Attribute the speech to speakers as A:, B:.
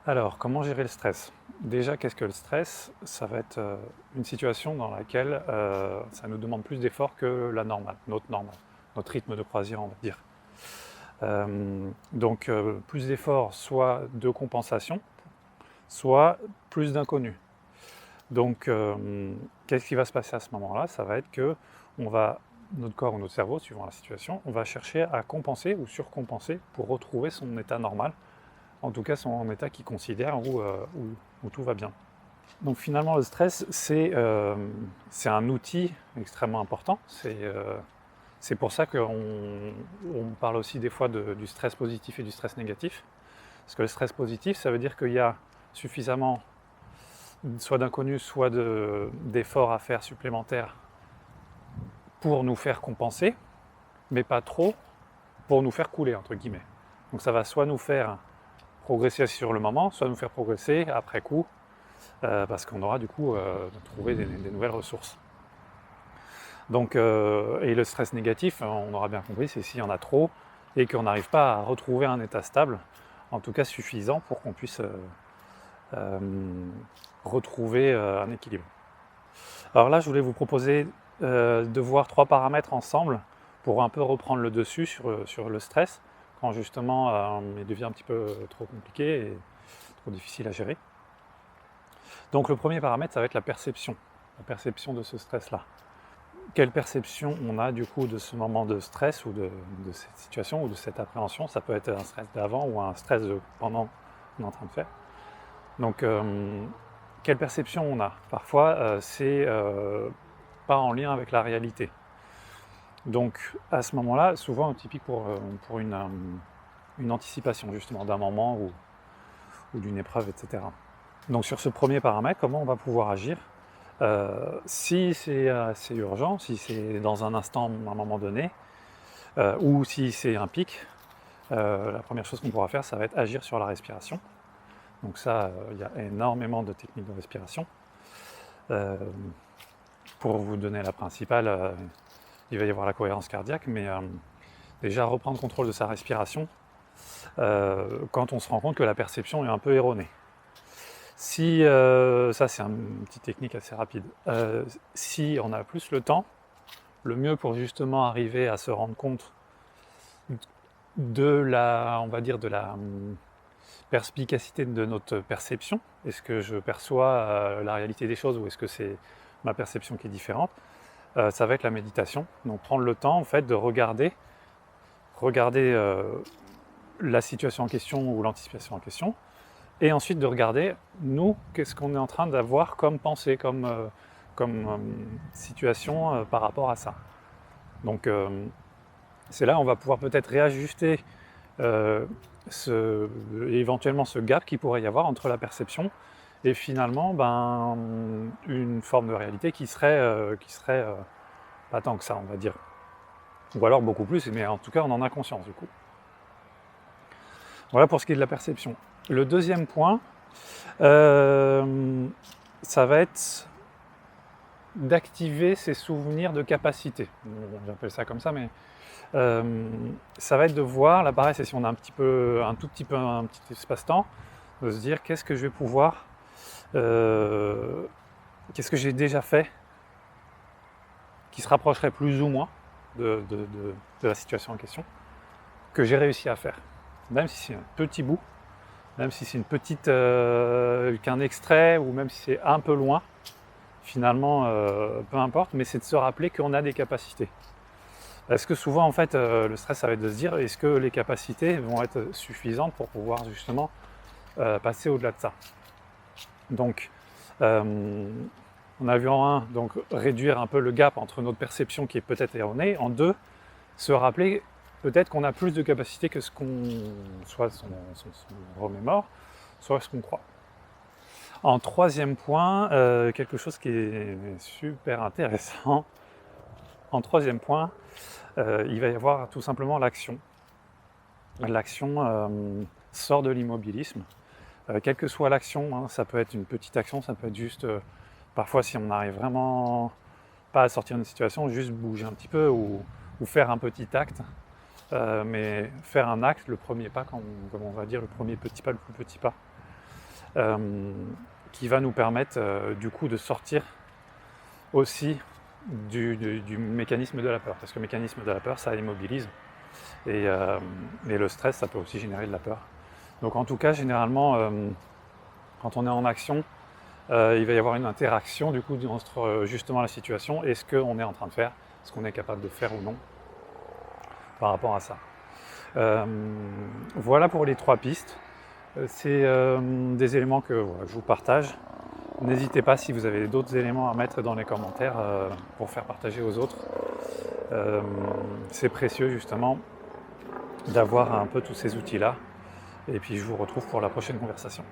A: Alors, comment gérer le stress? Déjà, qu'est-ce que le stress? Ça va être une situation dans laquelle ça nous demande plus d'efforts que la normale, notre rythme de croisière, on va dire. Donc, plus d'efforts, soit de compensation, soit plus d'inconnu. Donc, qu'est-ce qui va se passer à ce moment-là? Ça va être que notre corps ou notre cerveau, suivant la situation, on va chercher à compenser ou surcompenser pour retrouver son état normal, en tout cas son état qu'il considère où tout va bien. Donc finalement le stress c'est un outil extrêmement important, c'est pour ça qu'on parle aussi des fois du stress positif et du stress négatif, parce que le stress positif ça veut dire qu'il y a suffisamment soit d'inconnus, soit d'efforts à faire supplémentaires pour nous faire compenser, mais pas trop pour nous faire couler entre guillemets. Donc ça va soit nous faire progresser sur le moment, soit nous faire progresser après coup, parce qu'on aura du coup trouvé des nouvelles ressources. Donc, et le stress négatif, on aura bien compris, c'est s'il y en a trop et qu'on n'arrive pas à retrouver un état stable, en tout cas suffisant pour qu'on puisse retrouver un équilibre. Alors là, je voulais vous proposer de voir 3 paramètres ensemble pour un peu reprendre le dessus sur le stress, quand justement il devient un petit peu trop compliqué et trop difficile à gérer. Donc le premier paramètre, ça va être la perception de ce stress-là. Quelle perception on a du coup de ce moment de stress ou de cette situation ou de cette appréhension? Ça peut être un stress d'avant ou un stress de pendant qu'on est en train de faire. Donc quelle perception on a? Parfois c'est pas en lien avec la réalité. Donc à ce moment-là, souvent typique pour une anticipation justement d'un moment ou d'une épreuve, etc. Donc sur ce premier paramètre, comment on va pouvoir agir? Si c'est assez urgent, si c'est dans un instant, à un moment donné, ou si c'est un pic, la première chose qu'on pourra faire, ça va être agir sur la respiration. Donc ça, il y a énormément de techniques de respiration. Pour vous donner la principale, il va y avoir la cohérence cardiaque, mais déjà reprendre contrôle de sa respiration quand on se rend compte que la perception est un peu erronée. Si, ça c'est une petite technique assez rapide, si on a plus le temps, le mieux pour justement arriver à se rendre compte on va dire de la perspicacité de notre perception, est-ce que je perçois la réalité des choses ou est-ce que c'est ma perception qui est différente, ça va être la méditation. Donc prendre le temps en fait de regarder la situation en question ou l'anticipation en question, et ensuite de regarder, nous, qu'est-ce qu'on est en train d'avoir comme pensée, comme situation par rapport à ça. Donc c'est là où on va pouvoir peut-être réajuster éventuellement ce gap qu'il pourrait y avoir entre la perception et finalement une forme de réalité qui serait pas tant que ça, on va dire. Ou alors beaucoup plus, mais en tout cas on en a conscience du coup. Voilà pour ce qui est de la perception. Le deuxième point, ça va être d'activer ses souvenirs de capacité. Bon, j'appelle ça comme ça, mais ça va être de voir, là pareil, c'est si on a un petit espace-temps, de se dire qu'est-ce que je vais pouvoir, qu'est-ce que j'ai déjà fait qui se rapprocherait plus ou moins de la situation en question, que j'ai réussi à faire. Même si c'est un petit bout, même si c'est une petite qu'un extrait, ou même si c'est un peu loin, finalement, peu importe, mais c'est de se rappeler qu'on a des capacités. Parce que souvent, en fait, le stress, ça va être de se dire, est-ce que les capacités vont être suffisantes pour pouvoir justement passer au-delà de ça. Donc, on a vu en 1, donc réduire un peu le gap entre notre perception qui est peut-être erronée. En 2, se rappeler peut-être qu'on a plus de capacités que ce qu'on soit son remémore, soit ce qu'on croit. En 3e point, quelque chose qui est super intéressant. En 3e point, il va y avoir tout simplement l'action. L'action sort de l'immobilisme. Quelle que soit l'action, hein, ça peut être une petite action, ça peut être juste, parfois si on n'arrive vraiment pas à sortir d'une situation, juste bouger un petit peu ou faire un petit acte. Mais faire un acte, le premier pas, comme on va dire, le premier petit pas, le plus petit pas. qui va nous permettre du coup de sortir aussi du mécanisme de la peur. Parce que le mécanisme de la peur, ça immobilise. Et le stress, ça peut aussi générer de la peur. Donc en tout cas, généralement, quand on est en action, il va y avoir une interaction du coup entre justement la situation et ce qu'on est en train de faire, ce qu'on est capable de faire ou non par rapport à ça. Voilà pour les 3 pistes. C'est des éléments que je vous partage. N'hésitez pas si vous avez d'autres éléments à mettre dans les commentaires pour faire partager aux autres. C'est précieux justement d'avoir un peu tous ces outils-là. Et puis je vous retrouve pour la prochaine conversation.